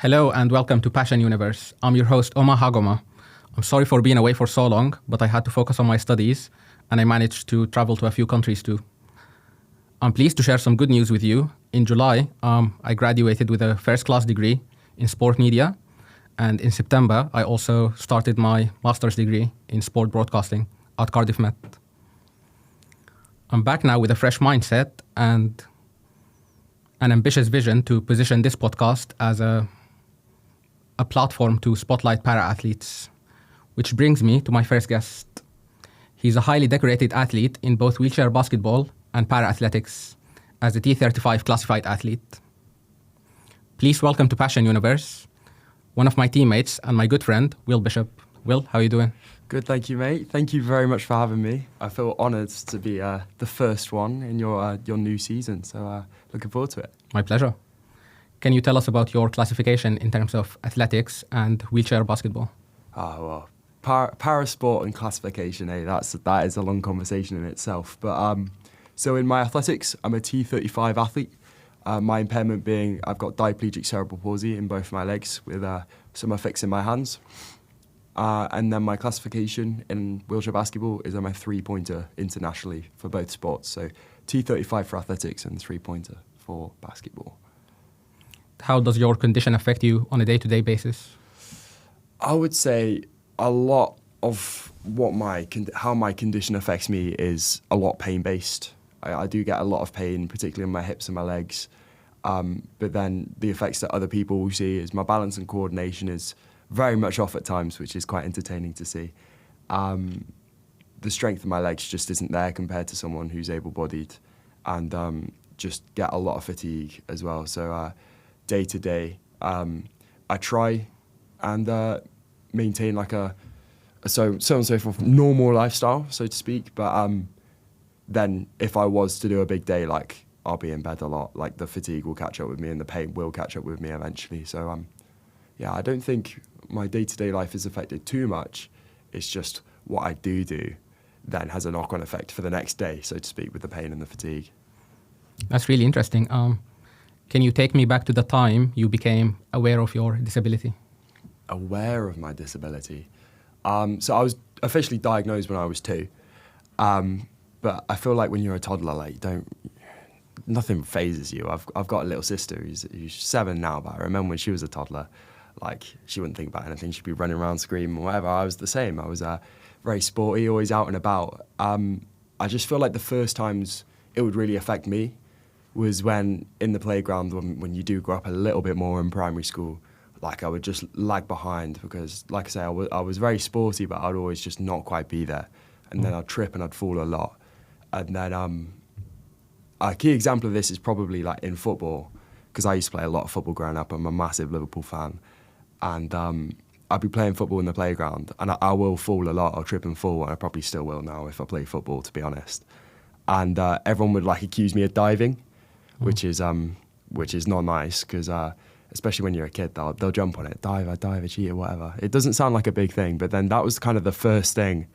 Hello and welcome to Passion Universe. I'm your host, Oma Hagoma. I'm sorry for being away for so long, but I had to focus on my studies and I managed to travel to a few countries too. I'm pleased to share some good news with you. In July, I graduated with a first class degree in sport media, and in September, I also started my master's degree in sport broadcasting at Cardiff Met. I'm back now with a fresh mindset and an ambitious vision to position this podcast as a platform to spotlight para-athletes, which brings me to my first guest. He's a highly decorated athlete in both wheelchair basketball and para-athletics as a T35 classified athlete. Please welcome to Passion Universe, one of my teammates and my good friend, Will Bishop. Will, how are you doing? Good, thank you, mate. Thank you very much for having me. I feel honoured to be the first one in your new season, so looking forward to it. My pleasure. Can you tell us about your classification in terms of athletics and wheelchair basketball? Well, para sport and classification, that is a long conversation in itself. But so in my athletics, I'm a T35 athlete. My impairment being I've got diplegic cerebral palsy in both my legs with some effects in my hands. And then my classification in wheelchair basketball is I'm a three-pointer internationally for both sports. So T35 for athletics and three-pointer for basketball. How does your condition affect you on a day-to-day basis? I would say a lot of how my condition affects me is a lot pain-based. I do get a lot of pain, particularly in my hips and my legs. But then the effects that other people will see is my balance and coordination is very much off at times, which is quite entertaining to see. The strength of my legs just isn't there compared to someone who's able-bodied, and just get a lot of fatigue as well. So day to day, I try and maintain like a so and so forth normal lifestyle, so to speak. But then if I was to do a big day, like I'll be in bed a lot. Like the fatigue will catch up with me and the pain will catch up with me eventually. So yeah, I don't think my day-to-day life is affected too much. It's just what I do then has a knock-on effect for the next day, so to speak, with the pain and the fatigue. That's really interesting. Can you take me back to the time you became aware of your disability? Aware of my disability? So I was officially diagnosed when I was 2. But I feel like when you're a toddler, like nothing phases you. I've got a little sister who's 7 now, but I remember when she was a toddler, like she wouldn't think about anything. She'd be running around screaming or whatever. I was the same. I was very sporty, always out and about. I just feel like the first times it would really affect me was when in the playground, when you do grow up a little bit more in primary school, like I would just lag behind because, like I say, I was very sporty, but I'd always just not quite be there. And then I'd trip and I'd fall a lot. And then a key example of this is probably like in football, because I used to play a lot of football growing up. I'm a massive Liverpool fan. And I'd be playing football in the playground and I will fall a lot. I'll trip and fall, and I probably still will now if I play football, to be honest. And everyone would like accuse me of diving, which is not nice because especially when you're a kid, they'll jump on it, dive, cheat, or whatever. It doesn't sound like a big thing, but then that was kind of the first thing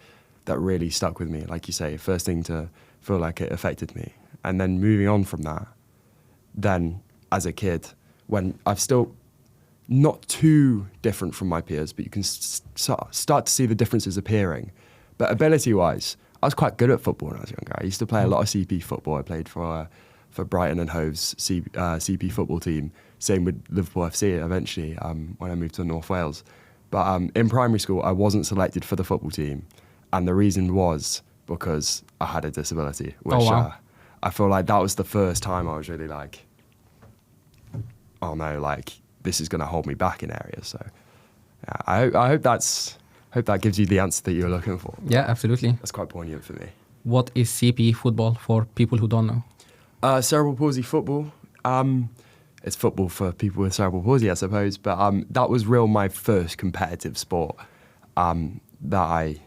that really stuck with me, like you say, first thing to feel like it affected me. And then moving on from that, then as a kid, when I've still not too different from my peers, but you can start to see the differences appearing. But ability-wise, I was quite good at football when I was younger. I used to play a lot of CP football. I played for Brighton and Hove's CP football team. Same with Liverpool FC eventually when I moved to North Wales. But in primary school, I wasn't selected for the football team. And the reason was because I had a disability, which I feel like that was the first time I was really like, oh no, like this is going to hold me back in areas. So yeah, I hope that gives you the answer that you're looking for. Yeah, absolutely. That's quite poignant for me. What is CP football for people who don't know? Cerebral palsy football. It's football for people with cerebral palsy, I suppose. But that was my first competitive sport that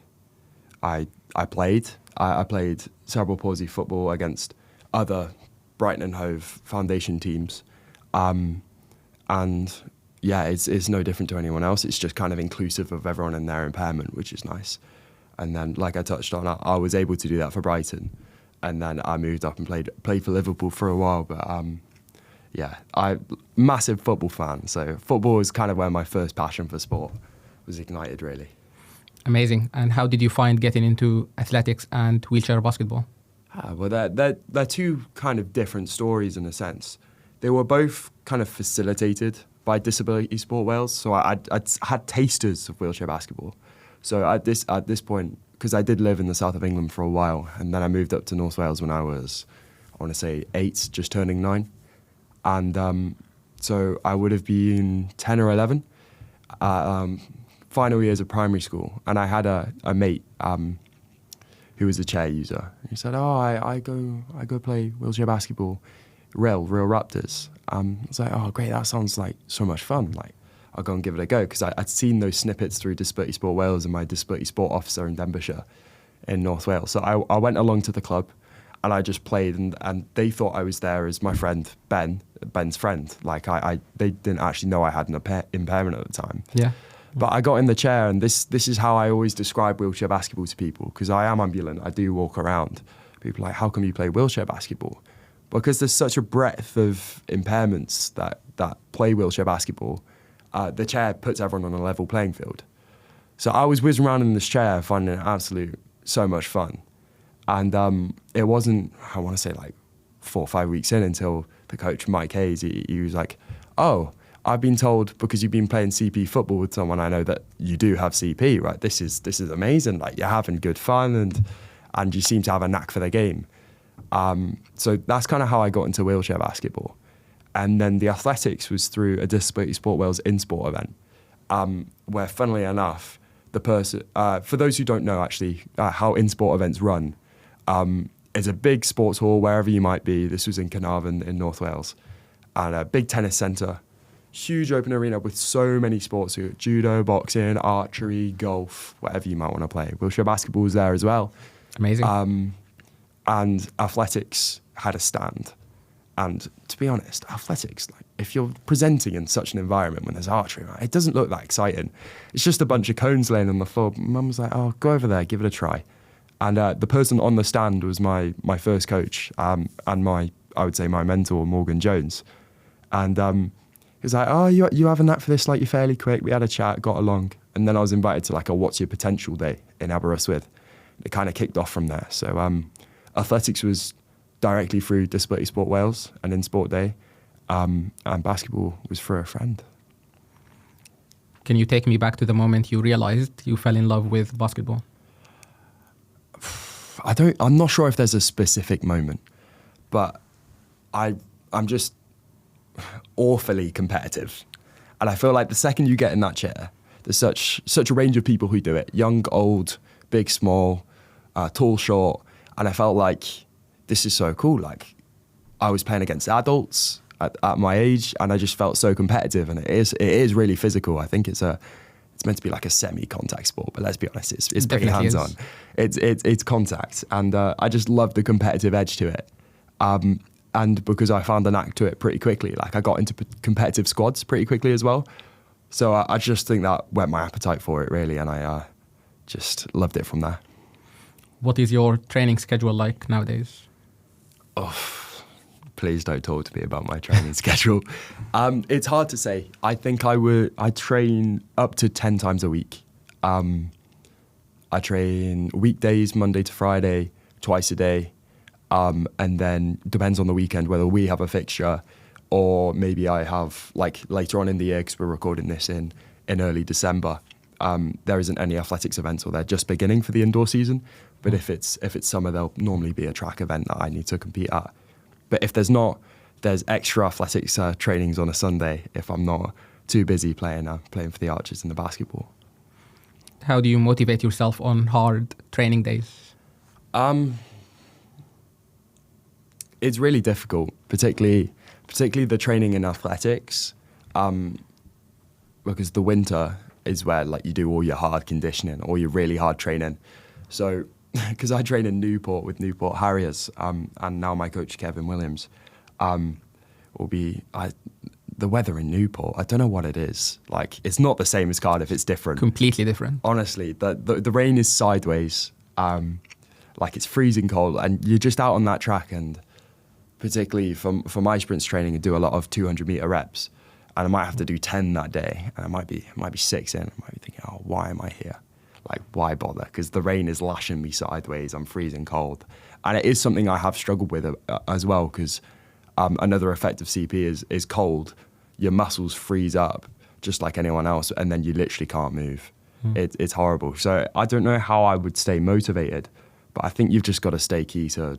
I played. I played cerebral palsy football against other Brighton and Hove Foundation teams. And yeah, it's no different to anyone else. It's just kind of inclusive of everyone and their impairment, which is nice. And then, like I touched on, I was able to do that for Brighton. And then I moved up and played for Liverpool for a while. But yeah, I massive football fan. So football is kind of where my first passion for sport was ignited, really. Amazing. And how did you find getting into athletics and wheelchair basketball? Well, they're two kind of different stories in a sense. They were both kind of facilitated by Disability Sport Wales. So I'd had tasters of wheelchair basketball. So at this point, because I did live in the south of England for a while, and then I moved up to North Wales when I was, I want to say 8, just turning 9. And so I would have been 10 or 11, final years of primary school. And I had a mate who was a chair user. He said, "Oh, I go play wheelchair basketball, Real Raptors." I was like, "Oh, great, that sounds like so much fun. Like, I'll go and give it a go." Because I'd seen those snippets through Disability Sport Wales and my Disability Sport officer in Denbighshire in North Wales. So I went along to the club and I just played, and they thought I was there as my friend, Ben's friend. Like, they didn't actually know I had an impairment at the time. Yeah. But I got in the chair, and this is how I always describe wheelchair basketball to people, because I am ambulant, I do walk around. People are like, "How come you play wheelchair basketball?" Because there's such a breadth of impairments that play wheelchair basketball. The chair puts everyone on a level playing field. So I was whizzing around in this chair, finding it absolute so much fun. And it wasn't, I want to say like 4 or 5 weeks in, until the coach, Mike Hayes, he was like, "Oh, I've been told because you've been playing CP football with someone I know that you do have CP, right? This is amazing. Like, you're having good fun and you seem to have a knack for the game." So that's kind of how I got into wheelchair basketball. And then the athletics was through a Disability Sport Wales in-sport event, where, funnily enough, the person, for those who don't know actually how in-sport events run, it's a big sports hall wherever you might be. This was in Carnarvon in North Wales, and a big tennis centre, huge open arena with so many sports: judo, boxing, archery, golf, whatever you might want to play. Wheelchair basketball was there as well. Amazing. And athletics had a stand. And to be honest, athletics, like, if you're presenting in such an environment when there's archery, right, it doesn't look that exciting. It's just a bunch of cones laying on the floor. Mum was like, "Oh, go over there, give it a try." And the person on the stand was my first coach, and I would say my mentor, Morgan Jones. And he was like, "Oh, you have a knack for this, like, you're fairly quick." We had a chat, got along. And then I was invited to like a What's Your Potential Day in Aberystwyth. It kind of kicked off from there. So athletics was directly through Disability Sport Wales and in Sport Day, and basketball was for a friend. Can you take me back to the moment you realized you fell in love with basketball? I'm not sure if there's a specific moment, but I'm just awfully competitive. And I feel like the second you get in that chair, there's such a range of people who do it: young, old, big, small, tall, short. And I felt like, this is so cool. Like, I was playing against adults at my age, and I just felt so competitive. And it is really physical. I think it's meant to be like a semi-contact sport, but let's be honest, it's pretty hands-on. It's contact, and I just love the competitive edge to it. And because I found a knack to it pretty quickly, like, I got into competitive squads pretty quickly as well. So I just think that whet my appetite for it, really, and I just loved it from there. What is your training schedule like nowadays? Oh, please don't talk to me about my training schedule. It's hard to say. I think I train up to 10 times a week. I train weekdays, Monday to Friday, twice a day. And then depends on the weekend whether we have a fixture, or maybe I have, like, later on in the year, because we're recording this in early December, there isn't any athletics events, or they're just beginning for the indoor season. But if it's summer, there'll normally be a track event that I need to compete at. But if there's not, there's extra athletics trainings on a Sunday if I'm not too busy playing for the Archers in the basketball. How do you motivate yourself on hard training days? It's really difficult, particularly the training in athletics, because the winter is where, like, you do all your hard conditioning, all your really hard training. So, because I train in Newport with Newport Harriers, and now my coach Kevin Williams, the weather in Newport, I don't know what it is. Like, it's not the same as Cardiff, it's different. Completely different. Honestly, the rain is sideways, like, it's freezing cold, and you're just out on that track, and particularly for my sprints training, I do a lot of 200-meter reps, and I might have to do 10 that day, and I might be 6 in. I might be thinking, oh, why am I here? Like, why bother? Because the rain is lashing me sideways. I'm freezing cold, and it is something I have struggled with as well. Because another effect of CP is cold. Your muscles freeze up just like anyone else, and then you literally can't move. It's horrible. So I don't know how I would stay motivated, but I think you've just got to stay key to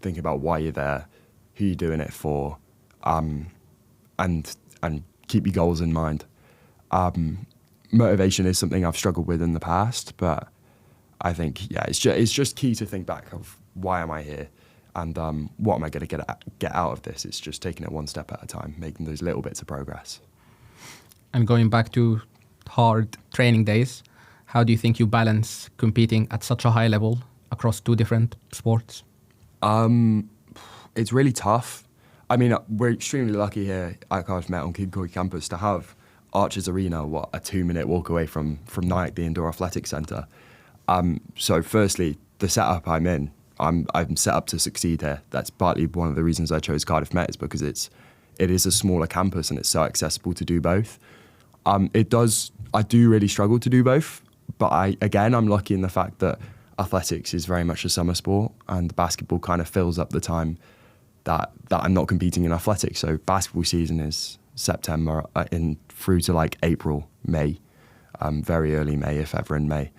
think about why you're there, who you're doing it for, and keep your goals in mind. Motivation is something I've struggled with in the past, but I think it's just key to think back of why am I here, and what am I going to get out of this. It's just taking it one step at a time, making those little bits of progress. And going back to hard training days, how do you think you balance competing at such a high level across two different sports? It's really tough. I mean, we're extremely lucky here at Cardiff Met on Kidcoy campus to have Archers Arena, a 2-minute walk away from Nyack, the indoor athletics centre. So firstly, the setup I'm in, I'm set up to succeed here. That's partly one of the reasons I chose Cardiff Met, is because it is a smaller campus and it's so accessible to do both. I do really struggle to do both, but I'm lucky in the fact that athletics is very much a summer sport, and basketball kind of fills up the time that I'm not competing in athletics. So basketball season is September through to like April, May, very early May, if ever in May.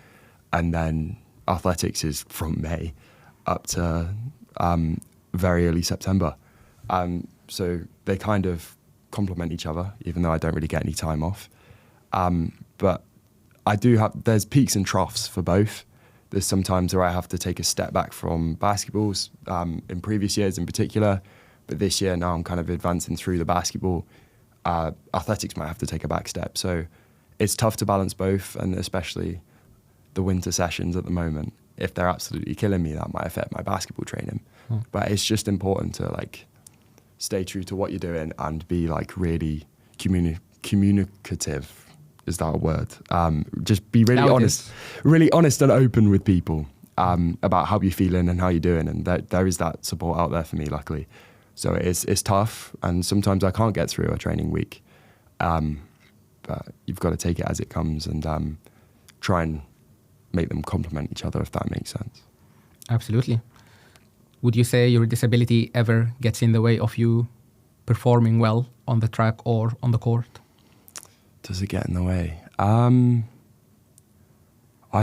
And then athletics is from May up to very early September. So they kind of complement each other, even though I don't really get any time off. But there's peaks and troughs for both. There's some times where I have to take a step back from basketballs, in previous years in particular. But this year now I'm kind of advancing through the basketball. Athletics might have to take a back step. So it's tough to balance both, and especially the winter sessions at the moment. If they're absolutely killing me, that might affect my basketball training. But it's just important to like stay true to what you're doing and be like really communicative. Is that a word? Just be really honest and open with people about how you're feeling and how you're doing. And there is that support out there for me, luckily. So it's tough, and sometimes I can't get through a training week. But you've got to take it as it comes and try and make them complement each other, if that makes sense. Absolutely. Would you say your disability ever gets in the way of you performing well on the track or on the court? Does it get in the way? I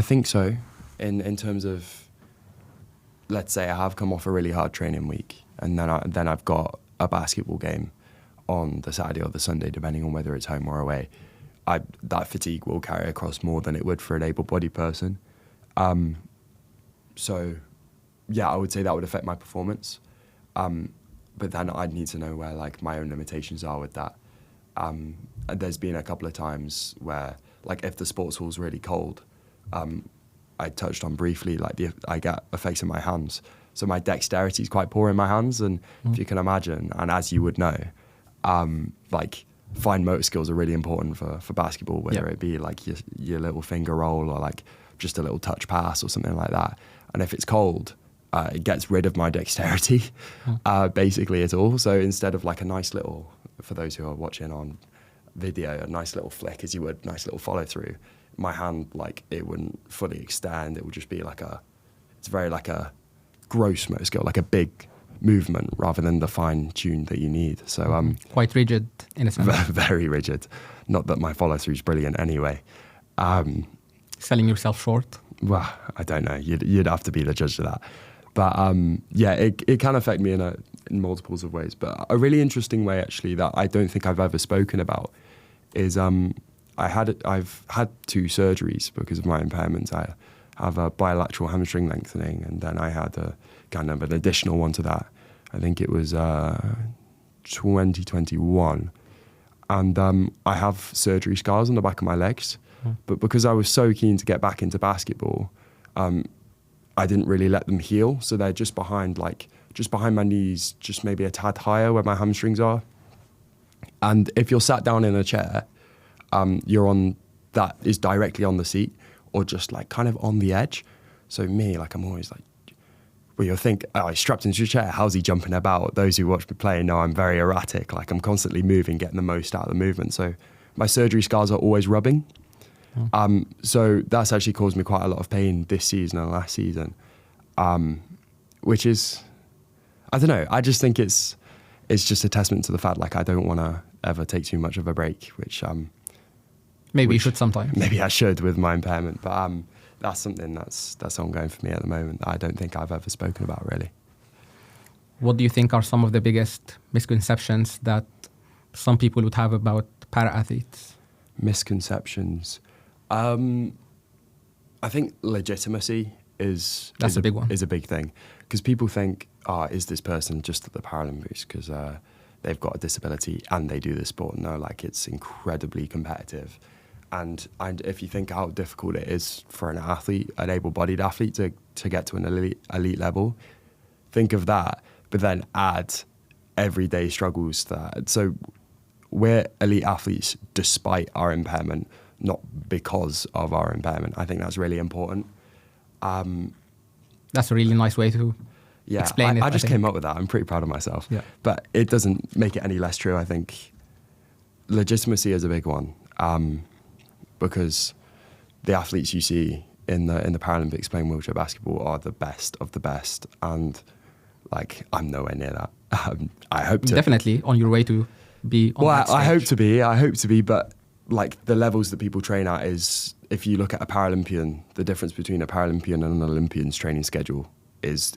think so. In terms of, let's say I have come off a really hard training week, and then I've got a basketball game on the Saturday or the Sunday, depending on whether it's home or away. That fatigue will carry across more than it would for an able-bodied person. So, yeah, I would say that would affect my performance. But then I'd need to know where like my own limitations are with that. There's been a couple of times where, like, if the sports hall's really cold, I touched on briefly, like I get effects in my hands. So my dexterity is quite poor in my hands, and if you can imagine, and as you would know, like fine motor skills are really important for basketball, whether it be like your little finger roll or like just a little touch pass or something like that. And if it's cold, it gets rid of my dexterity, basically at all. So instead of like a nice little, for those who are watching on video, a nice little flick as you would, nice little follow through, my hand, like it wouldn't fully extend. It would just be like it's very like a gross motor skill, like a big movement rather than the fine tune that you need. So quite rigid in a sense. Very rigid. Not that my follow through is brilliant anyway. Selling yourself short? Well, I don't know. You'd have to be the judge of that. But yeah, it can affect me in multiples of ways. But a really interesting way, actually, that I don't think I've ever spoken about is I've had 2 surgeries because of my impairments. I have a bilateral hamstring lengthening, and then I had a kind of an additional one to that. I think it was 2021. And I have surgery scars on the back of my legs. But because I was so keen to get back into basketball, I didn't really let them heal. So they're just behind my knees, just maybe a tad higher where my hamstrings are. And if you're sat down in a chair, that is directly on the seat or just like kind of on the edge. So me, like I'm always like well, you'll think, oh, he's strapped into a chair. How's he jumping about? Those who watch me play know I'm very erratic. Like I'm constantly moving, getting the most out of the movement. So my surgery scars are always rubbing. So that's actually caused me quite a lot of pain this season and last season, which is, I don't know. I just think it's just a testament to the fact like I don't want to ever take too much of a break, which Maybe you should sometimes. maybe I should with my impairment, but that's something that's ongoing for me at the moment that I don't think I've ever spoken about really. What do you think are some of the biggest misconceptions that some people would have about para-athletes? Misconceptions. I think legitimacy is That's a big one. Is a big thing because people think, is this person just at the Paralympics because they've got a disability and they do this sport? No, like it's incredibly competitive, and if you think how difficult it is for an athlete, an able-bodied athlete, to get to an elite level, think of that. But then add everyday struggles that. So we're elite athletes despite our impairment, not because of our impairment. I think that's really important. That's a really nice way to explain it. I just came up with that. I'm pretty proud of myself. Yeah. But it doesn't make it any less true. I think legitimacy is a big one because the athletes you see in the Paralympics playing wheelchair basketball are the best of the best, and like I'm nowhere near that. I hope to. Definitely on your way to be on that stage. I hope to be, but like the levels that people train at is, if you look at a Paralympian, the difference between a Paralympian and an Olympian's training schedule is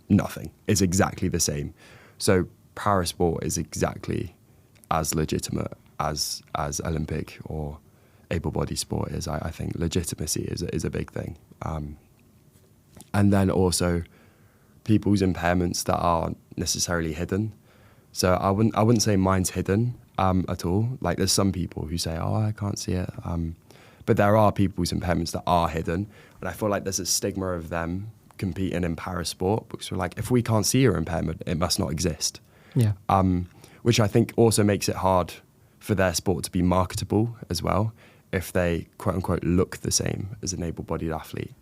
nothing. It's exactly the same. So parasport is exactly as legitimate as Olympic or able-bodied sport is. I think legitimacy is a big thing. And then also people's impairments that aren't necessarily hidden. So I wouldn't say mine's hidden at all. Like there's some people who say, oh, I can't see it. But there are people's impairments that are hidden. And I feel like there's a stigma of them competing in parasport because we're like, if we can't see your impairment, it must not exist. Yeah. Which I think also makes it hard for their sport to be marketable as well. If they, quote unquote, look the same as an able-bodied athlete,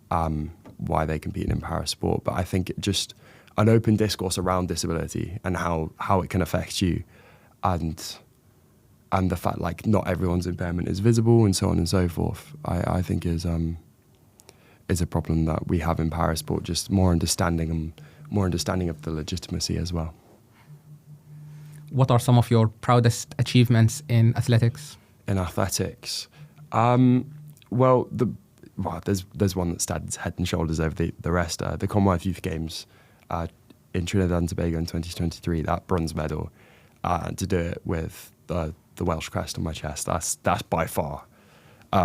why they compete in parasport. But I think just an open discourse around disability and how it can affect you and the fact like not everyone's impairment is visible and so on and so forth, I think is a problem that we have in parasport, just more understanding of the legitimacy as well. What are some of your proudest achievements in athletics? In athletics, there's one that stands head and shoulders over the rest. The Commonwealth Youth Games in Trinidad and Tobago in 2023, that bronze medal, to do it with the Welsh crest on my chest, that's by far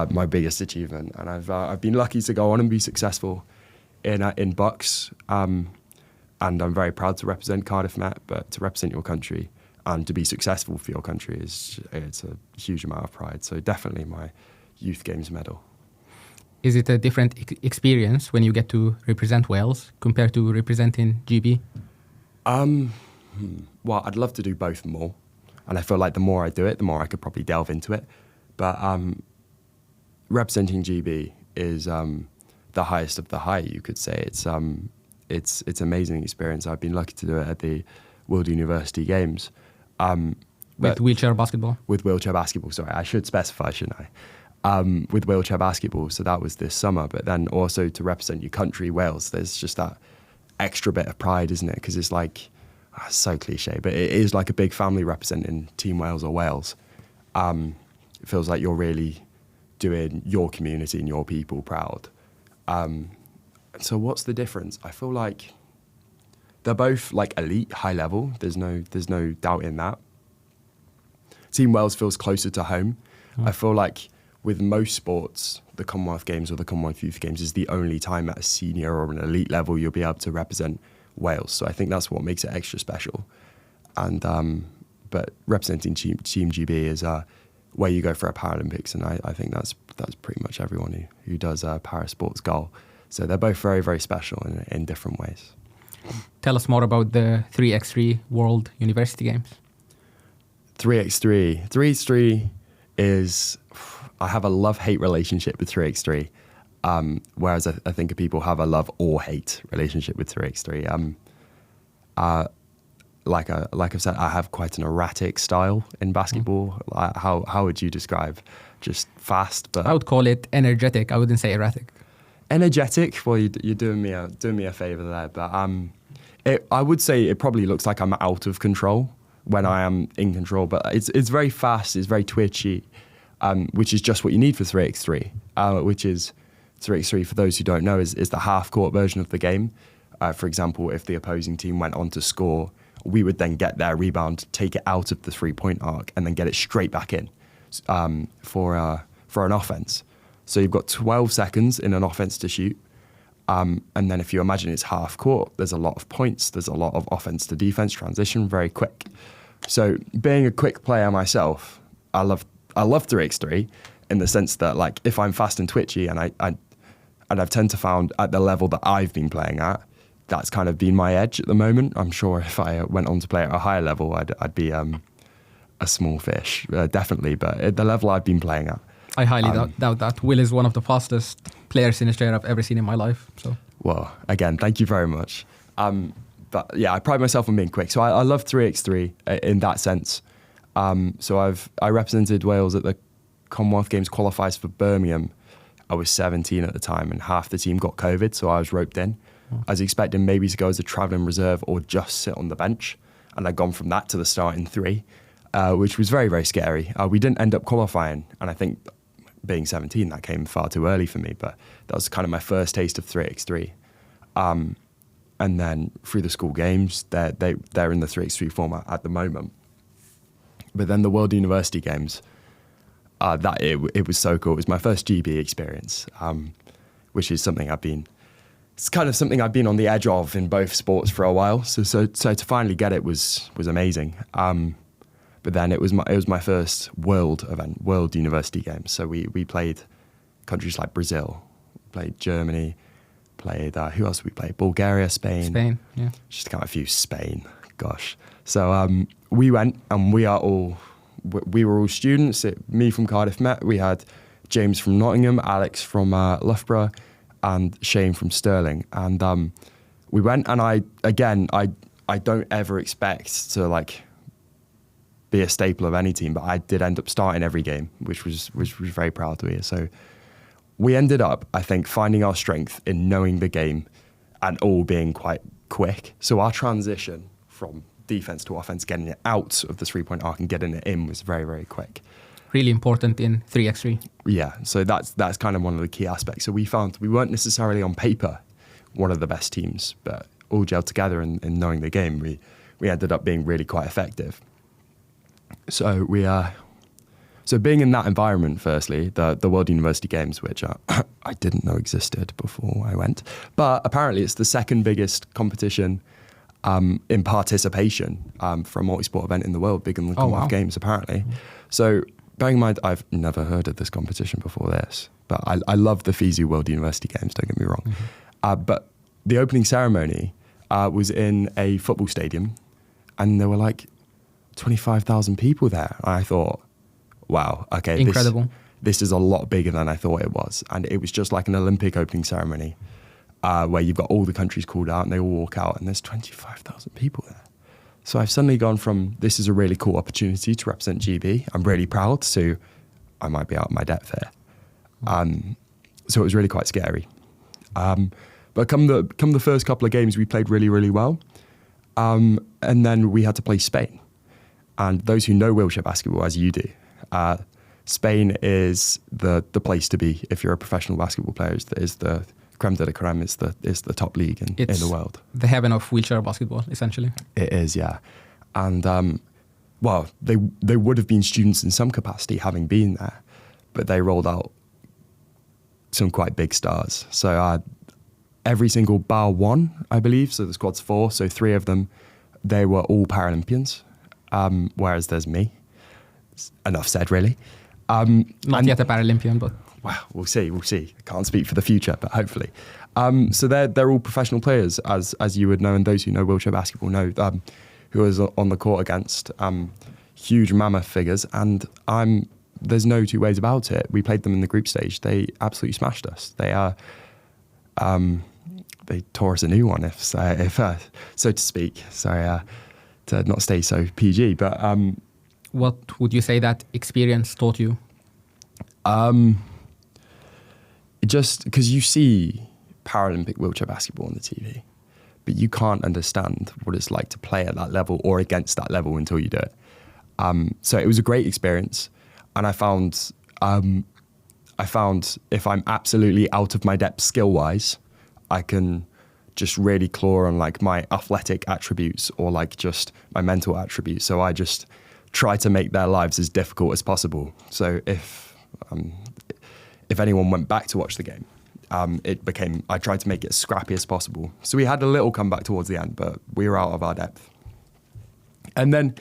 my biggest achievement. And I've been lucky to go on and be successful in Bucks, and I'm very proud to represent Cardiff Met, but to represent your country and to be successful for your country it's a huge amount of pride. So definitely my Youth Games medal. Is it a different experience when you get to represent Wales compared to representing GB? Well, I'd love to do both more. And I feel like the more I do it, the more I could probably delve into it. But representing GB is the highest of the high, you could say. It's an amazing experience. I've been lucky to do it at the World University Games. With wheelchair basketball? With wheelchair basketball, sorry. I should specify, shouldn't I? With wheelchair basketball, so that was this summer. But then also to represent your country, Wales, there's just that extra bit of pride, isn't it? Because it's like, so cliche, but it is like a big family representing Team Wales or Wales. It feels like you're really doing your community and your people proud. So what's the difference? I feel like they're both like elite, high level. There's no doubt in that. Team Wales feels closer to home. I feel like with most sports, the Commonwealth Games or the Commonwealth Youth Games is the only time at a senior or an elite level you'll be able to represent Wales. So I think that's what makes it extra special. And but representing Team GB is where you go for a Paralympics, and I think that's pretty much everyone who does parasports goal. So they're both very, very special in different ways. Tell us more about the 3x3 World University Games. 3x3 is, I have a love-hate relationship with 3x3. Whereas I think people have a love or hate relationship with 3x3. Like I've said, I have quite an erratic style in basketball. How would you describe? Just fast, but I would call it energetic. I wouldn't say erratic. energetic. Well, you're doing me a favor there, but I would say it probably looks like I'm out of control when I am in control. But it's very fast. It's very twitchy, which is just what you need for 3x3. Which is 3x3, for those who don't know, is the half-court version of the game. For example, if the opposing team went on to score, we would then get their rebound, take it out of the three-point arc, and then get it straight back in for an offense. So you've got 12 seconds in an offense to shoot. And then if you imagine it's half court, there's a lot of points. There's a lot of offense to defense transition, very quick. So being a quick player myself, I love 3x3 in the sense that, like, if I'm fast and twitchy and I've tend to found at the level that I've been playing at, that's kind of been my edge at the moment. I'm sure if I went on to play at a higher level, I'd be a small fish, definitely. But at the level I've been playing at, I highly doubt that. Will is one of the fastest players in Australia I've ever seen in my life. So, well, again, thank you very much. But yeah, I pride myself on being quick. So I love 3x3 in that sense. So I represented Wales at the Commonwealth Games qualifiers for Birmingham. I was 17 at the time, and half the team got COVID, so I was roped in. I was expecting maybe to go as a travelling reserve or just sit on the bench, and I'd gone from that to the starting three, which was very, very scary. We didn't end up qualifying, and I think being 17, that came far too early for me, but that was kind of my first taste of 3x3. And then through the school games, they're in the 3x3 format at the moment. But then the World University Games, it was so cool. It was my first GB experience, which is something it's kind of something I've been on the edge of in both sports for a while. So to finally get it was amazing. But then it was my first world event, World University Games. So we played countries like Brazil, played Germany, played who else did we play? Bulgaria, Spain. Yeah. Just to count a few, Spain. Gosh. So we went, and we were all students. Me from Cardiff Met. We had James from Nottingham, Alex from Loughborough, and Shane from Stirling. And we went, and I don't ever expect to be a staple of any team, but I did end up starting every game, which was very proud to hear. So we ended up, I think, finding our strength in knowing the game and all being quite quick. So our transition from defense to offense, getting it out of the three-point arc and getting it in, was very, very quick. Really important in 3x3. Yeah, so that's kind of one of the key aspects. So we found we weren't necessarily on paper one of the best teams, but all gelled together and knowing the game, we ended up being really quite effective. So being in that environment, firstly, the World University Games, which I didn't know existed before I went, but apparently it's the second biggest competition in participation for a multi-sport event in the world, bigger than the Commonwealth Games, apparently. So bearing in mind, I've never heard of this competition before this, but I love the FISU World University Games, don't get me wrong. Mm-hmm. But the opening ceremony was in a football stadium, and there were 25,000 people there. I thought, wow, okay, incredible. This is a lot bigger than I thought it was. And it was just like an Olympic opening ceremony where you've got all the countries called out and they all walk out, and there's 25,000 people there. So I've suddenly gone from, this is a really cool opportunity to represent GB, I'm really proud, to I might be out of my depth here. So it was really quite scary. But come the first couple of games, we played really, really well. And then we had to play Spain. And those who know wheelchair basketball, as you do, Spain is the place to be if you're a professional basketball player. Is the creme de la creme, is the top league in the world. The heaven of wheelchair basketball, essentially. It is, yeah. And they would have been students in some capacity, having been there, but they rolled out some quite big stars. So every single bar one, I believe, so the squad's 4, so 3 of them, they were all Paralympians. Whereas there's me. Enough said, really. Not yet a Paralympian, but... Well, we'll see. I can't speak for the future, but hopefully. So they're all professional players, as you would know, and those who know wheelchair basketball know, who I was on the court against. Huge mammoth figures, and I'm there's no two ways about it. We played them in the group stage. They absolutely smashed us. They tore us a new one, if so to speak. Sorry to not stay so PG, but what would you say that experience taught you? Just because you see Paralympic wheelchair basketball on the TV, but you can't understand what it's like to play at that level or against that level until you do it. So it was a great experience, and I found if I'm absolutely out of my depth skill-wise, I can just really claw on like my athletic attributes or like just my mental attributes. So I just try to make their lives as difficult as possible. So if anyone went back to watch the game, I tried to make it as scrappy as possible. So we had a little comeback towards the end, but we were out of our depth. And then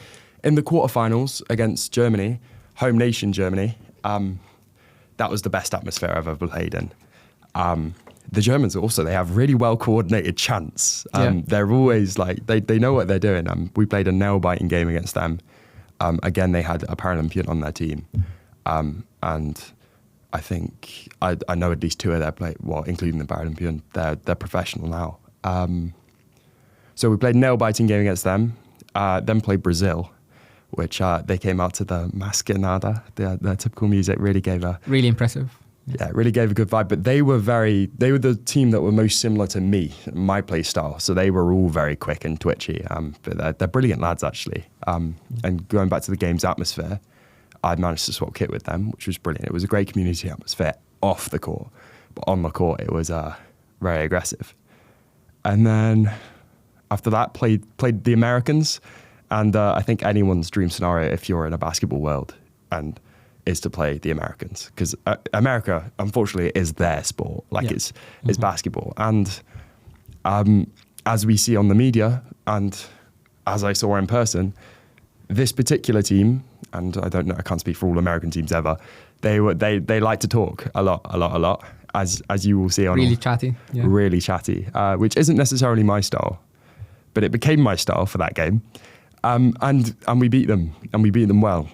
in the quarterfinals against Germany, home nation Germany, that was the best atmosphere I've ever played in. The Germans also, they have really well-coordinated chants. They're always like, they know what they're doing. We played a nail-biting game against them. Again, they had a Paralympian on their team. And I think, I know at least two of their including the Paralympian, they're professional now. So we played a nail-biting game against them, then played Brazil, which they came out to the Mascanada, their typical music, Really impressive. Yeah, it really gave a good vibe. But they were the team that were most similar to me, my play style. So they were all very quick and twitchy. But they're brilliant lads, actually. And going back to the game's atmosphere, I managed to swap kit with them, which was brilliant. It was a great community atmosphere off the court. But on the court, it was very aggressive. And then after that, played the Americans. And I think anyone's dream scenario, if you're in a basketball world, is to play the Americans, because America, unfortunately, is their sport. It's basketball. And as we see on the media, and as I saw in person, this particular team, and I don't know, I can't speak for all American teams ever, they like to talk a lot, as you will see on really chatty, really chatty, which isn't necessarily my style, but it became my style for that game. And we beat them, and we beat them well,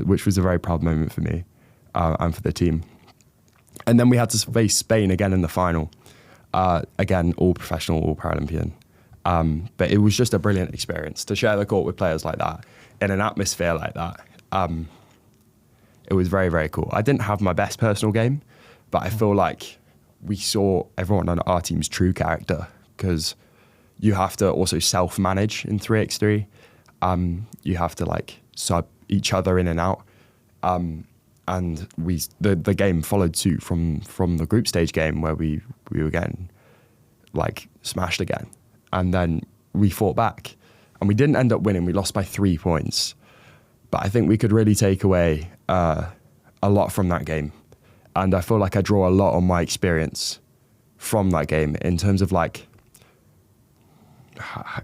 which was a very proud moment for me and for the team. And then we had to face Spain again in the final. Again, all professional, all Paralympian. But it was just a brilliant experience to share the court with players like that in an atmosphere like that. It was very, very cool. I didn't have my best personal game, but I feel like we saw everyone on our team's true character, because you have to also self-manage in 3x3. You have to sub each other in and out, and the game followed suit from the group stage game, where we were getting smashed again, and then we fought back, and we didn't end up winning. We lost by 3 points, but I think we could really take away a lot from that game, and I feel like I draw a lot on my experience from that game in terms of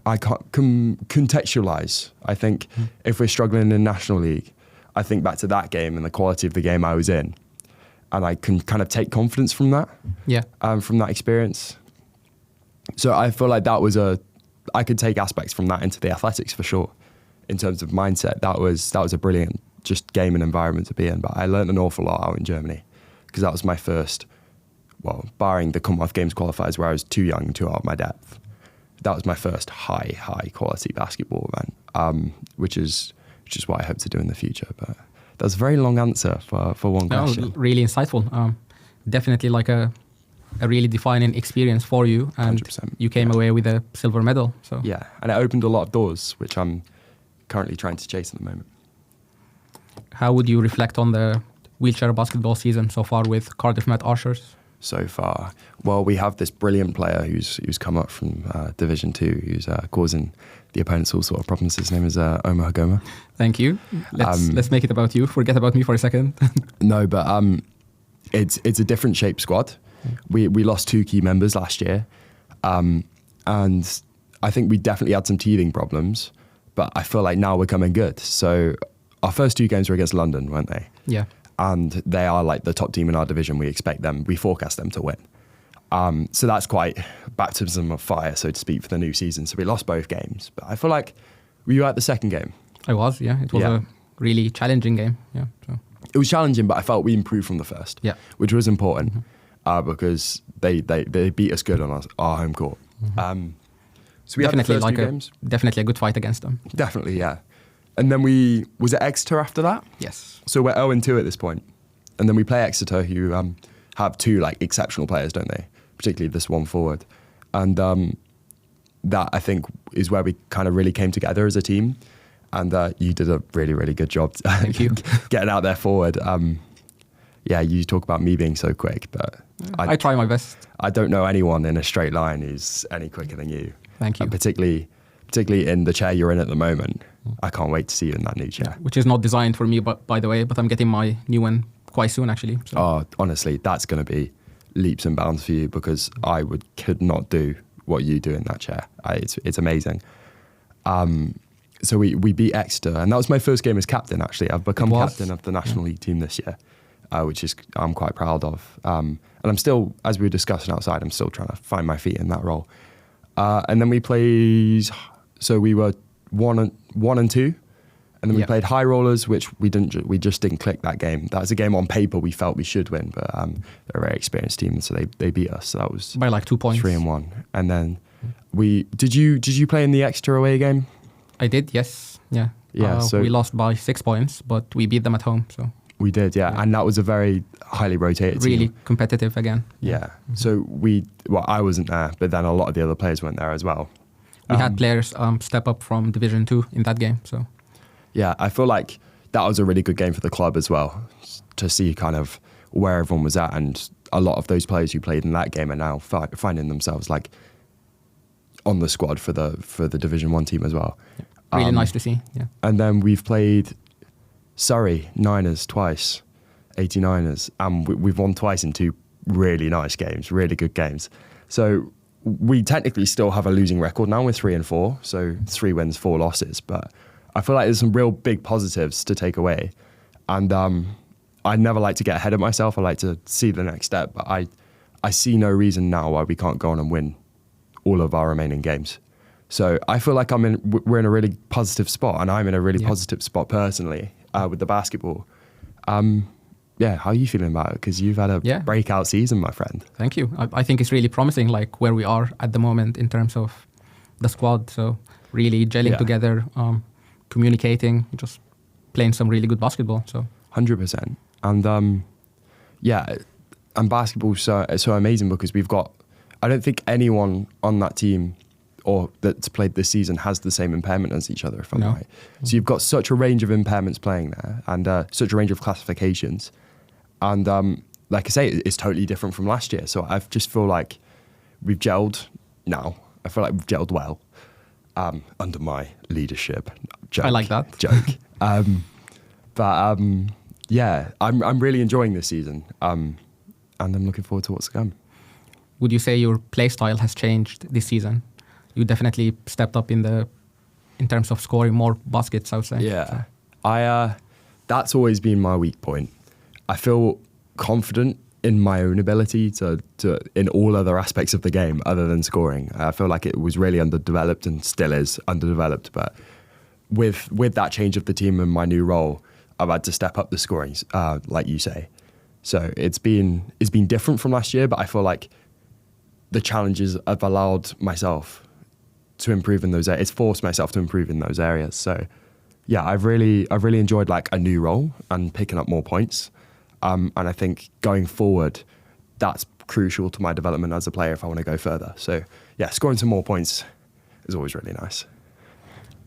I can't contextualize. I think if we're struggling in National League, I think back to that game and the quality of the game I was in, and I can kind of take confidence from that. Yeah. From that experience. So I feel like I could take aspects from that into the athletics for sure. In terms of mindset, that was a brilliant just game and environment to be in. But I learned an awful lot out in Germany, because that was my first, barring the Commonwealth Games qualifiers where I was too young, too out of my depth. That was my first high quality basketball event, which is what I hope to do in the future. But that's a very long answer for one question. Really insightful. Definitely a really defining experience for you, and 100%, you came away with a silver medal. So yeah, and it opened a lot of doors, which I'm currently trying to chase at the moment. How would you reflect on the wheelchair basketball season so far with Cardiff Met Archers? So far, well, we have this brilliant player who's come up from Division 2, who's causing the opponents all sort of problems. His name is Omar Hagoma. Thank you. Let's make it about you. Forget about me for a second. No, but it's a different shaped squad. We lost 2 key members last year, and I think we definitely had some teething problems. But I feel like now we're coming good. So our first 2 games were against London, weren't they? Yeah. And they are the top team in our division. We forecast them to win. So that's quite baptism of fire, so to speak, for the new season. So we lost both games. But I feel like, were you at the second game? I was, yeah. It was a really challenging game. Yeah. So. it was challenging, but I felt we improved from the first, Yeah. which was important because they beat us good on our home court. So we Definitely had the first like two a games. definitely a good fight against them. Definitely, yeah. And then was it Exeter after that? Yes. So we're 0-2 at this point. And then we play Exeter, who have two like exceptional players, don't they? Particularly this one forward. And that, I think, is where we kind of really came together as a team. And you did a really, really good job Thank you. getting out there forward. Yeah, you talk about me being so quick, but I try my best. I don't know anyone in a straight line who's any quicker than you. Thank you. And particularly in the chair you're in at the moment. I can't wait to see you in that new chair. Which is not designed for me, but by the way, but I'm getting my new one quite soon, actually. So. Oh, honestly, that's going to be leaps and bounds for you because I could not do what you do in that chair. It's amazing. So we beat Exeter, and that was my first game as captain, actually. I've become captain of the National League team this year, which I'm quite proud of. And I'm still, as we were discussing outside, I'm still trying to find my feet in that role. And then we played, so we were 1-2, and then we played High Rollers, which we just didn't click that game. That was a game on paper we felt we should win, but they're a very experienced team, so they beat us. So that was by like 2 points. 3-1. And then did you play in the Exeter away game? I did, yes. Yeah. Yeah, so we lost by 6 points, but we beat them at home. So we did, yeah. And that was a very highly rotated team. Really competitive again. Yeah. So I wasn't there, but then a lot of the other players weren't there as well. We had players step up from Division 2 in that game. So yeah, I feel like that was a really good game for the club as well, to see kind of where everyone was at. And a lot of those players who played in that game are now finding themselves like on the squad for the Division 1 team as well. Really nice to see. Yeah. And then we've played Surrey Niners twice, 89ers, and we've won twice in 2 really nice games, really good games. So we technically still have a losing record now. We're 3-4, so 3 wins, 4 losses. But I feel like there's some real big positives to take away. And I never like to get ahead of myself. I like to see the next step. But I see no reason now why we can't go on and win all of our remaining games. So I feel like we're in a really positive spot, and I'm in a really positive spot personally with the basketball. Yeah, how are you feeling about it? Because you've had a breakout season, my friend. Thank you. I think it's really promising, like where we are at the moment in terms of the squad. So really gelling together, communicating, just playing some really good basketball. So 100%. And and basketball's so amazing because we've got, I don't think anyone on that team or that's played this season has the same impairment as each other, if I'm right. So you've got such a range of impairments playing there and such a range of classifications. And like I say, it's totally different from last year. So I just feel like we've gelled now. I feel like we've gelled well under my leadership. Joke, I like that. Joke. Yeah, I'm really enjoying this season. And I'm looking forward to what's to come. Would you say your play style has changed this season? You definitely stepped up in terms of scoring more baskets, I would say. Yeah, that's always been my weak point. I feel confident in my own ability to in all other aspects of the game other than scoring. I feel like it was really underdeveloped and still is underdeveloped. But with that change of the team and my new role, I've had to step up the scoring, like you say. So it's been different from last year, but I feel like the challenges I've allowed myself to improve in those areas. It's forced myself to improve in those areas. So yeah, I've really enjoyed like a new role and picking up more points. And I think going forward, that's crucial to my development as a player if I want to go further. So yeah, scoring some more points is always really nice.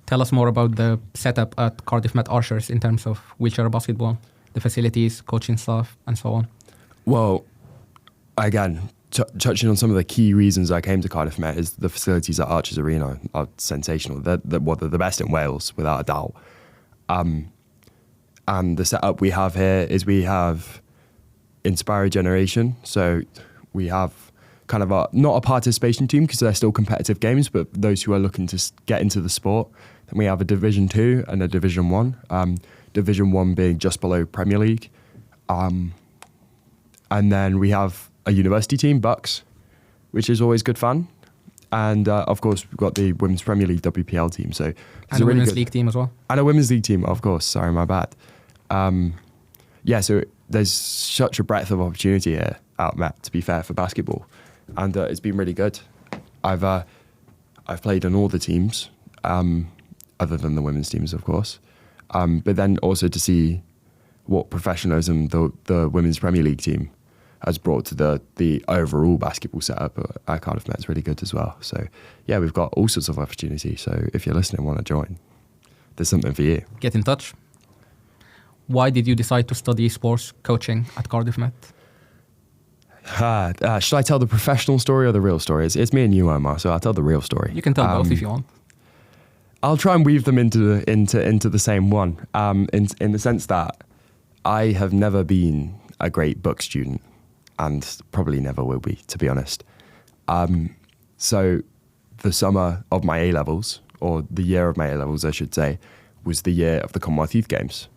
Tell us more about the setup at Cardiff Met Archers in terms of wheelchair basketball, the facilities, coaching staff, and so on. Well, again, touching on some of the key reasons I came to Cardiff Met is the facilities at Archers Arena are sensational. They're the best in Wales, without a doubt. And the setup we have here is we have Inspire a Generation. So we have kind of not a participation team because they're still competitive games, but those who are looking to get into the sport. Then we have a Division 2 and a Division 1. Division 1 being just below Premier League. And then we have a university team, Bucks, which is always good fun. And of course, we've got the Women's Premier League WPL team. So and a Women's League team as well. And a Women's League team, of course. Sorry, my bad. yeah, so there's such a breadth of opportunity here at Met, to be fair, for basketball. And it's been really good. I've played on all the teams, other than the women's teams, of course. But then also to see what professionalism the Women's Premier League team has brought to the overall basketball setup at Cardiff Met is really good as well. So yeah, we've got all sorts of opportunities. So if you're listening and want to join, there's something for you. Get in touch. Why did you decide to study sports coaching at Cardiff Met? Should I tell the professional story or the real story? It's me and you, Omar, so I'll tell the real story. You can tell both if you want. I'll try and weave them into the same one, in the sense that I have never been a great book student, and probably never will be, to be honest. So the summer of my A-levels, or the year of my A-levels, I should say, was the year of the Commonwealth Youth Games.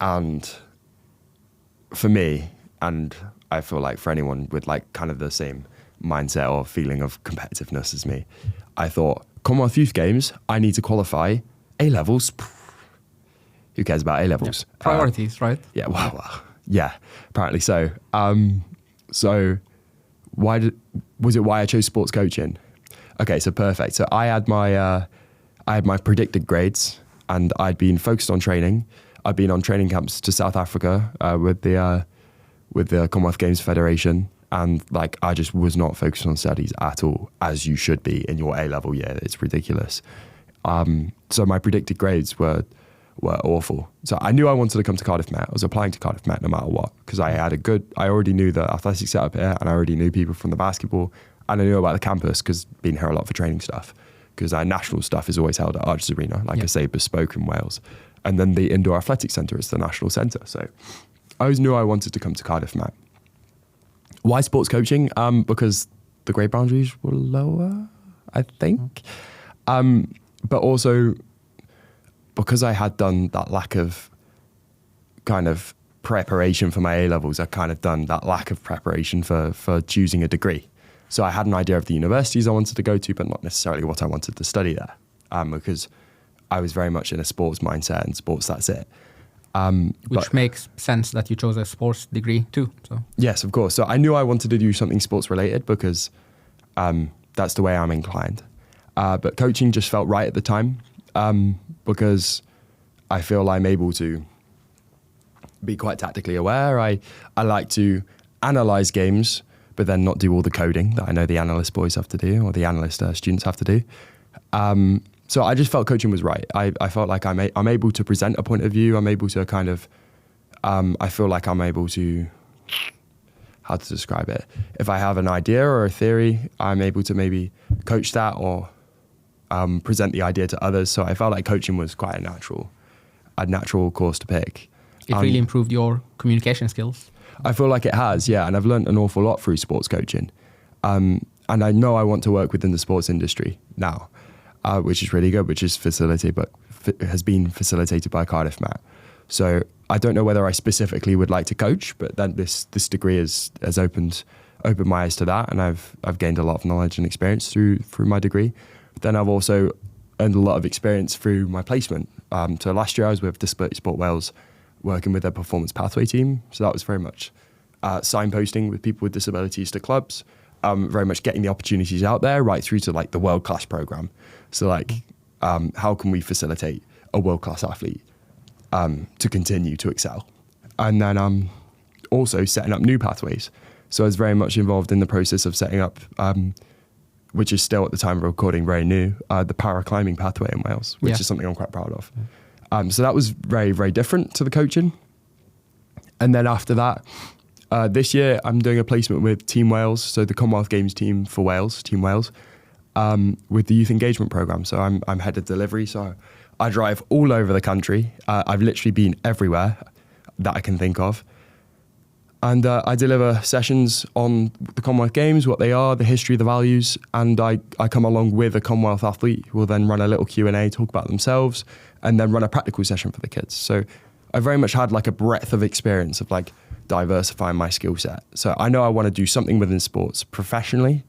And for me, and I feel like for anyone with like kind of the same mindset or feeling of competitiveness as me, I thought, Commonwealth Youth Games, I need to qualify. A-levels, who cares about A-levels? Yeah. Priorities, right? Yeah, well, yeah, apparently so. So why I chose sports coaching? Okay, so perfect. So I had my predicted grades, and I'd been focused on training. I'd been on training camps to South Africa with the Commonwealth Games Federation, and like I just was not focused on studies at all, as you should be in your A-level year. It's ridiculous. So my predicted grades were awful. So I knew I wanted to come to Cardiff Met. I was applying to Cardiff Met no matter what, because I already knew the athletic setup here, and I already knew people from the basketball, and I knew about the campus because been here a lot for training stuff, because our national stuff is always held at Arches Arena, like I say, bespoke in Wales. And then the Indoor Athletic Centre is the national centre. So I always knew I wanted to come to Cardiff Met. Why sports coaching? Because the grade boundaries were lower, I think. But also because I had done that lack of kind of preparation for my A-levels, I kind of done that lack of preparation for choosing a degree. So I had an idea of the universities I wanted to go to, but not necessarily what I wanted to study there, because I was very much in a sports mindset, and sports, that's it. Which makes sense that you chose a sports degree too. So yes, of course. So I knew I wanted to do something sports related because that's the way I'm inclined. But coaching just felt right at the time, because I feel I'm able to be quite tactically aware. I like to analyze games, but then not do all the coding that I know the analyst boys have to do, or the analyst students have to do. So I just felt coaching was right. I felt like I'm able to present a point of view. I'm able to kind of, I feel like I'm able to, how to describe it? If I have an idea or a theory, I'm able to maybe coach that or present the idea to others. So I felt like coaching was quite a natural course to pick. It really improved your communication skills. I feel like it has, yeah. And I've learned an awful lot through sports coaching. And I know I want to work within the sports industry now. Which is really good, which is has been facilitated by Cardiff Met. So I don't know whether I specifically would like to coach, but then this degree has opened my eyes to that, and I've gained a lot of knowledge and experience through my degree. But then I've also earned a lot of experience through my placement. So last year I was with Disability Sport Wales, working with their performance pathway team. So that was very much signposting with people with disabilities to clubs. Very much getting the opportunities out there, right through to like the world-class program. So like, how can we facilitate a world-class athlete to continue to excel? And then also setting up new pathways. So I was very much involved in the process of setting up, which is still at the time of recording very new, the para-climbing pathway in Wales, which is something I'm quite proud of. So that was very, very different to the coaching. And then after that, this year, I'm doing a placement with Team Wales, so the Commonwealth Games team for Wales, Team Wales, with the Youth Engagement Programme. So I'm head of delivery, so I drive all over the country. I've literally been everywhere that I can think of. And I deliver sessions on the Commonwealth Games, what they are, the history, the values, and I come along with a Commonwealth athlete who will then run a little Q&A, talk about themselves, and then run a practical session for the kids. So I very much had like a breadth of experience of like diversifying my skill set. So I know I want to do something within sports professionally,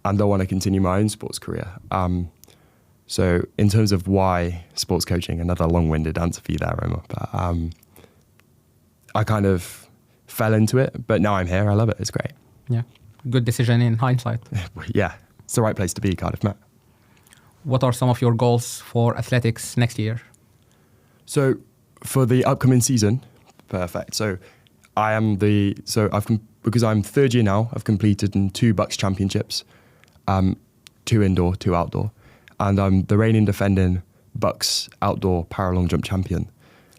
and I want to continue my own sports career. So in terms of why sports coaching, another long-winded answer for you there, Omar, but I kind of fell into it, but now I'm here. I love it. It's great. Yeah. Good decision in hindsight. Yeah, it's the right place to be, Cardiff Met. What are some of your goals for athletics next year? So for the upcoming season, perfect. So because I'm third year now, I've completed in 2 Bucks championships, 2 indoor, 2 outdoor, and I'm the reigning defending Bucks outdoor para long jump champion.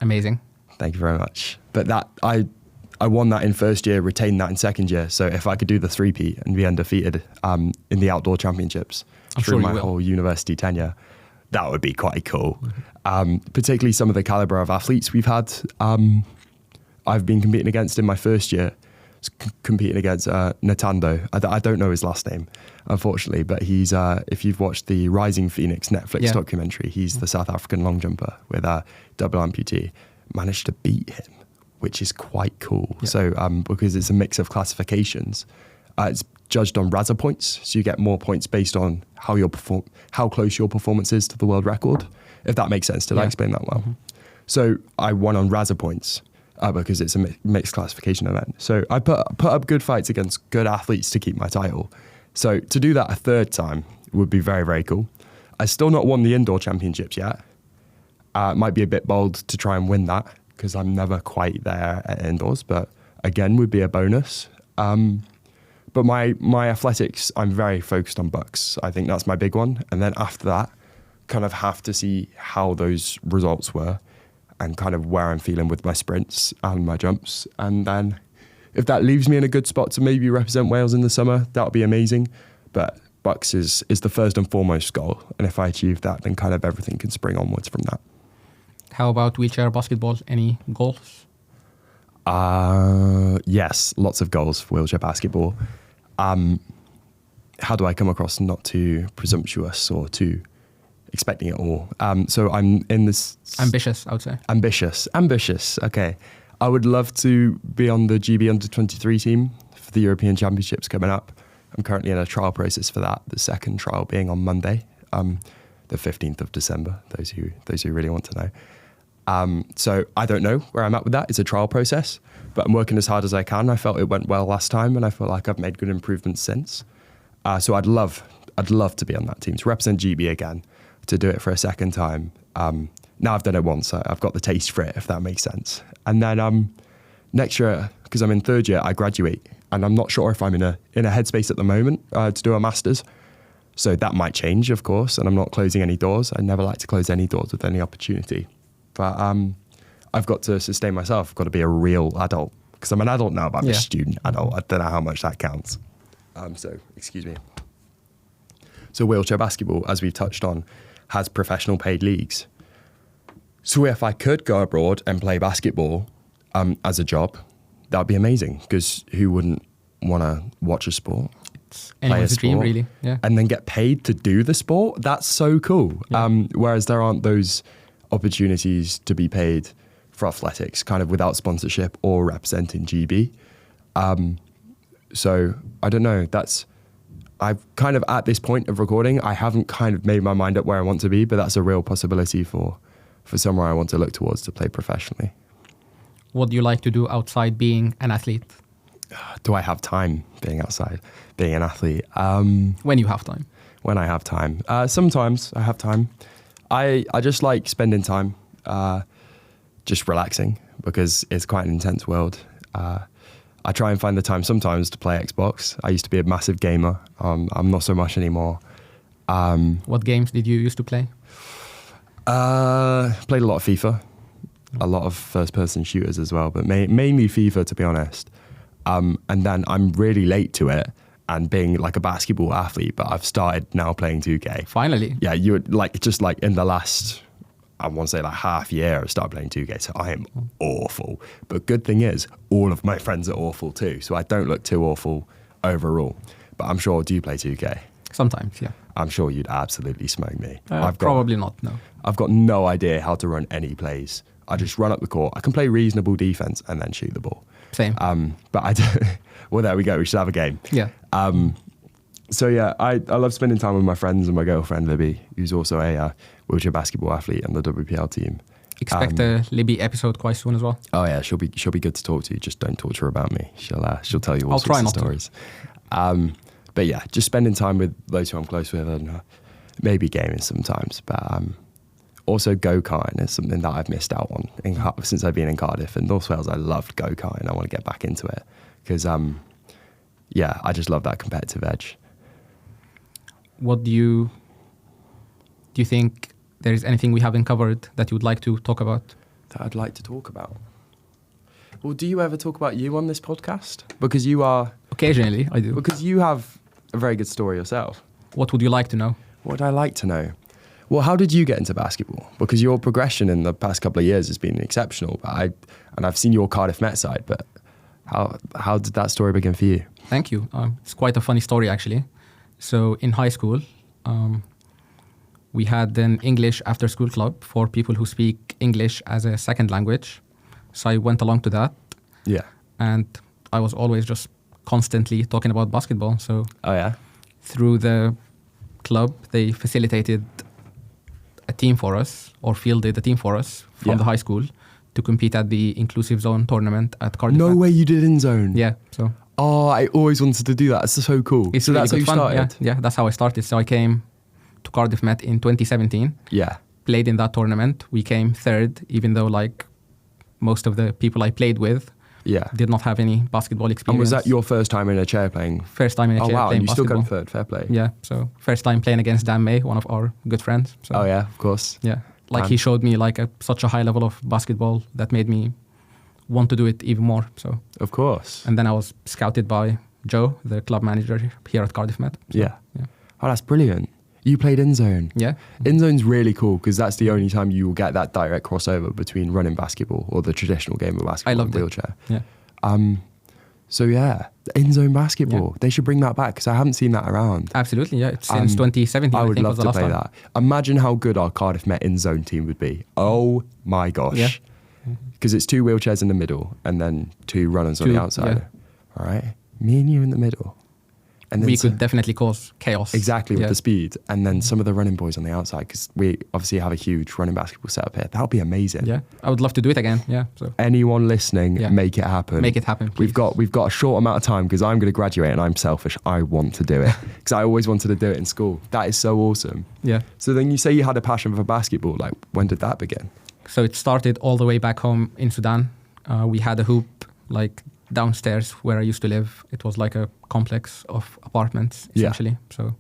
Amazing. Thank you very much. But that I won that in first year, retained that in second year. So if I could do the 3-peat and be undefeated in the outdoor championships through my whole university tenure, that would be quite cool. Particularly some of the caliber of athletes we've had. I've been competing against in my first year, competing against Natando. I don't know his last name, unfortunately, but he's, if you've watched the Rising Phoenix Netflix documentary, he's the South African long jumper with a double amputee. Managed to beat him, which is quite cool. Yeah. So because it's a mix of classifications, it's judged on RASA points, so you get more points based on how close your performance is to the world record, if that makes sense. Did I explain that well? Mm-hmm. So I won on RASA points because it's a mixed classification event. So I put up good fights against good athletes to keep my title. So to do that a third time would be very, very cool. I've still not won the indoor championships yet. It might be a bit bold to try and win that because I'm never quite there at indoors, but again, would be a bonus. But my athletics, I'm very focused on Bucks. I think that's my big one. And then after that, kind of have to see how those results were and kind of where I'm feeling with my sprints and my jumps. And then if that leaves me in a good spot to maybe represent Wales in the summer, that would be amazing. But Bucks is the first and foremost goal. And if I achieve that, then kind of everything can spring onwards from that. How about wheelchair basketball? Any goals? Yes, lots of goals for wheelchair basketball. How do I come across not too presumptuous or too expecting it all? So I'm in this... Ambitious, I would say. Ambitious, okay. I would love to be on the GB Under-23 team for the European Championships coming up. I'm currently in a trial process for that, the second trial being on Monday, the 15th of December, those who really want to know. So I don't know where I'm at with that. It's a trial process, but I'm working as hard as I can. I felt it went well last time, and I feel like I've made good improvements since. So I'd love to be on that team, to represent GB again, to do it for a second time. Now I've done it once, so I've got the taste for it, if that makes sense. And then next year, because I'm in third year, I graduate, and I'm not sure if I'm in a headspace at the moment to do a master's. So that might change, of course, and I'm not closing any doors. I never like to close any doors with any opportunity. But I've got to sustain myself. I've got to be a real adult, because I'm an adult now, but I'm a student adult. I don't know how much that counts. So, excuse me. So wheelchair basketball, as we've touched on, has professional paid leagues. So if I could go abroad and play basketball as a job, that would be amazing, because who wouldn't want to watch a sport? It's anyone's dream, really. Yeah. And then get paid to do the sport? That's so cool. Yeah. Whereas there aren't those opportunities to be paid for athletics, kind of without sponsorship or representing GB. So I don't know. I've kind of, at this point of recording, I haven't kind of made my mind up where I want to be, but that's a real possibility for somewhere I want to look towards to play professionally. What do you like to do outside being an athlete? Do I have time being outside, being an athlete? When you have time. When I have time. Sometimes I have time. I just like spending time just relaxing, because it's quite an intense world. I try and find the time sometimes to play Xbox. I used to be a massive gamer. I'm not so much anymore. What games did you used to play? Played a lot of FIFA, a lot of first-person shooters as well, but mainly FIFA, to be honest. And then I'm really late to it, and being like a basketball athlete, but I've started now playing 2K. Finally. Yeah, you would just in the last, I want to say like half year, I've started playing 2K, so I am awful. But good thing is, all of my friends are awful too, so I don't look too awful overall. But I'm sure, do you play 2K? Sometimes, yeah. I'm sure you'd absolutely smoke me. Probably not, no. I've got no idea how to run any plays. I just run up the court. I can play reasonable defense and then shoot the ball. Same. But I don't. Well, there we go. We should have a game. Yeah. So yeah, I love spending time with my friends and my girlfriend Libby, who's also a wheelchair basketball athlete on the WPL team. Expect a Libby episode quite soon as well. Oh yeah, she'll be good to talk to. Just don't talk to her about me. She'll tell you all I'll sorts try of not to. stories. But yeah, just spending time with those who I'm close with, and maybe gaming sometimes. But also go-karting is something that I've missed out on since I've been in Cardiff. In North Wales, I loved go-karting. I want to get back into it because I just love that competitive edge. What do you think there is anything we haven't covered that you would like to talk about? That I'd like to talk about. Well, do you ever talk about you on this podcast? Because you are... Occasionally, I do. Because you have a very good story yourself. What would you like to know? What would I like to know? Well, how did you get into basketball? Because your progression in the past couple of years has been exceptional. I've seen your Cardiff Met side, but how did that story begin for you? Thank you. It's quite a funny story, actually. So in high school, we had an English after-school club for people who speak English as a second language. So I went along to that. Yeah. And I was always just constantly talking about basketball. So Oh, yeah? through the club, they facilitated a team for us, or fielded a team for us from the high school to compete at the Inclusive Zone tournament at Cardiff. No way you did in zone. Yeah, so Oh, I always wanted to do that. It's so cool. it's So really that's how good you fun. started? Yeah, that's how I started. So I came to Cardiff Met in 2017, Yeah. played in that tournament. We came third, even though like most of the people I played with Yeah. did not have any basketball experience. And was that your first time in a chair playing? first time in a Oh, chair wow. playing And you still basketball? got third. Fair play. Yeah, so first time playing against Dan May, one of our good friends. So, Oh, yeah, of course. yeah, like he showed me like such a high level of basketball that made me want to do it even more. So, Of course. and then I was scouted by Joe, the club manager here at Cardiff Met. So, Yeah. yeah, Oh, that's brilliant. You played in zone. yeah. In zone's really cool because that's the only time you will get that direct crossover between running basketball or the traditional game of basketball loved and it. wheelchair. Yeah. So yeah, in zone basketball. They should bring that back because I haven't seen that around. Absolutely, yeah. It's since 2017, I would think, love was the to last play time. that. Imagine how good our Cardiff Met in zone team would be. Oh my gosh. Yeah. Because it's two wheelchairs in the middle and then two runners on Two, the outside. yeah. All right. Me and you in the middle. And then We could definitely cause chaos. exactly with Yeah. the speed. And then some of the running boys on the outside because we obviously have a huge running basketball setup here. That would be amazing. Yeah, I would love to do it again. Yeah, so Anyone listening, Yeah. make it happen. make it happen, please. We've got a short amount of time because I'm going to graduate and I'm selfish. I want to do it because I always wanted to do it in school. That is so awesome. Yeah. So then you say you had a passion for basketball. Like, when did that begin? So it started all the way back home in Sudan. We had a hoop like downstairs where I used to live. It was like a complex of apartments, Yeah. essentially. So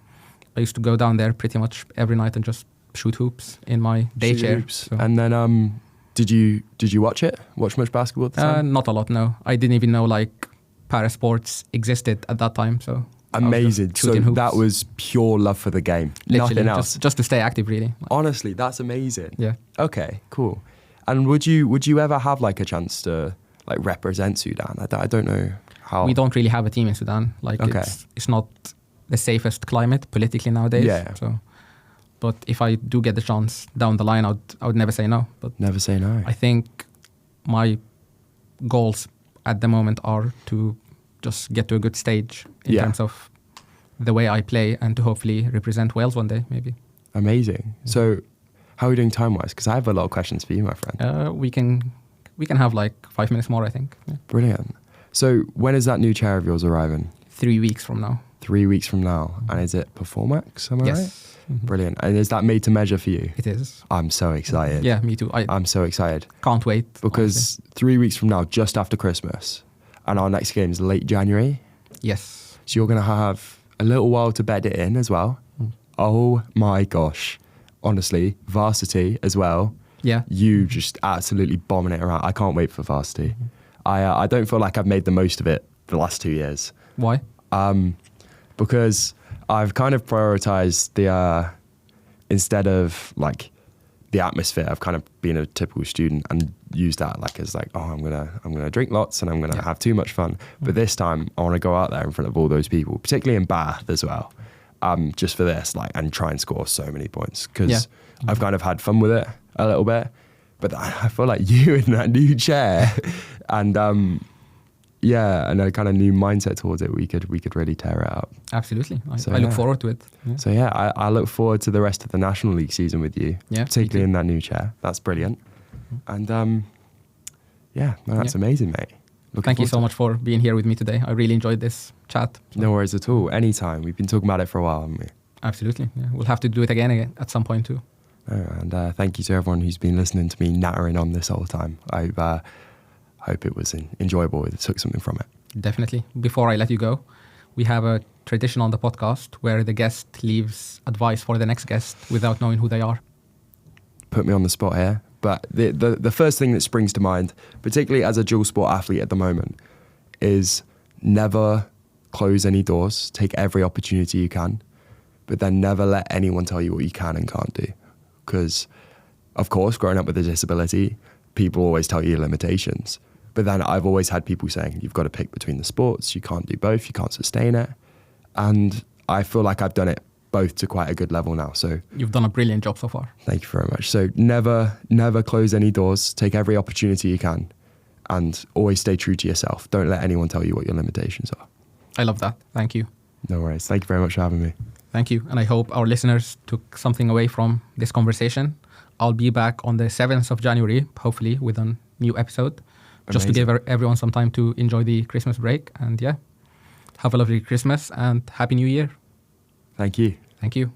I used to go down there pretty much every night and just shoot hoops in my day Shoot chair. hoops. So, And then did you watch it? Watch much basketball at the time? not a lot, no. I didn't even know like para sports existed at that time. So I was just Amazing. So shooting hoops. that was pure love for the game. literally Nothing else. just to stay active, really. Honestly, that's amazing. Yeah. Okay, cool. And would you ever have like a chance to like represent Sudan? I don't know how. We don't really have a team in Sudan. Like Okay. it's not the safest climate politically nowadays. Yeah. So, but if I do get the chance down the line, I would never say no. But Never say no. I think my goals at the moment are to just get to a good stage in Yeah. terms of the way I play and to hopefully represent Wales one day, maybe. Amazing. So how are you doing time-wise? Because I have a lot of questions for you, my friend. We can have like 5 minutes more, I think. Yeah. Brilliant. So when is that new chair of yours arriving? 3 weeks from now. 3 weeks from now. And is it Performax? Am I Yes. right? Mhm. Brilliant. And is that made to measure for you? It is. I'm so excited. Yeah, me too. I I'm so excited. can't wait. Because 3 weeks from now, just after Christmas, and our next game is late January. honestly. Yes. So you're going to have a little while to bed it in as well. Oh my gosh. Honestly, varsity as well. Yeah. You just absolutely bombing it around. I can't wait for varsity. I don't feel like I've made the most of it the last 2 years. Why? Because I've kind of prioritized the, instead of like the atmosphere, I've kind of been a typical student and used that like as like, oh, I'm gonna drink lots and I'm gonna have too much fun. But this time I want to go out there in front of all those people, particularly in Bath as well, just for this, like, and try and score so many points because I've kind of had fun with it a little bit. But I feel like you in that new chair and and a kind of new mindset towards it, we could really tear it up. Absolutely. So, I look yeah. forward to it. Yeah. So I look forward to the rest of the National League season with you, Yeah, me particularly too. in that new chair. That's brilliant. And that's amazing, mate. Thank you so much for being here with me today. I really enjoyed this chat. No worries at all. Anytime. We've been talking about it for a while, haven't we? Absolutely. Yeah. We'll have to do it again at some point too. And thank you to everyone who's been listening to me nattering on this whole time. I hope it was enjoyable. It took something from it. Definitely. Before I let you go, we have a tradition on the podcast where the guest leaves advice for the next guest without knowing who they are. Put me on the spot here. But the first thing that springs to mind, particularly as a dual sport athlete at the moment, is never close any doors. Take every opportunity you can, but then never let anyone tell you what you can and can't do. Because, of course, growing up with a disability, people always tell you your limitations. But then I've always had people saying, you've got to pick between the sports, you can't do both, you can't sustain it. And I feel like I've done it both to quite a good level now. So you've done a brilliant job so far. Thank you very much. So never close any doors. Take every opportunity you can and always stay true to yourself. Don't let anyone tell you what your limitations are. I love that. Thank you. No worries. Thank you very much for having me. Thank you. And I hope our listeners took something away from this conversation. I'll be back on the 7th of January, hopefully with a new episode. Just to give everyone some time to enjoy the Christmas break. And have a lovely Christmas and Happy New Year. Thank you. Thank you.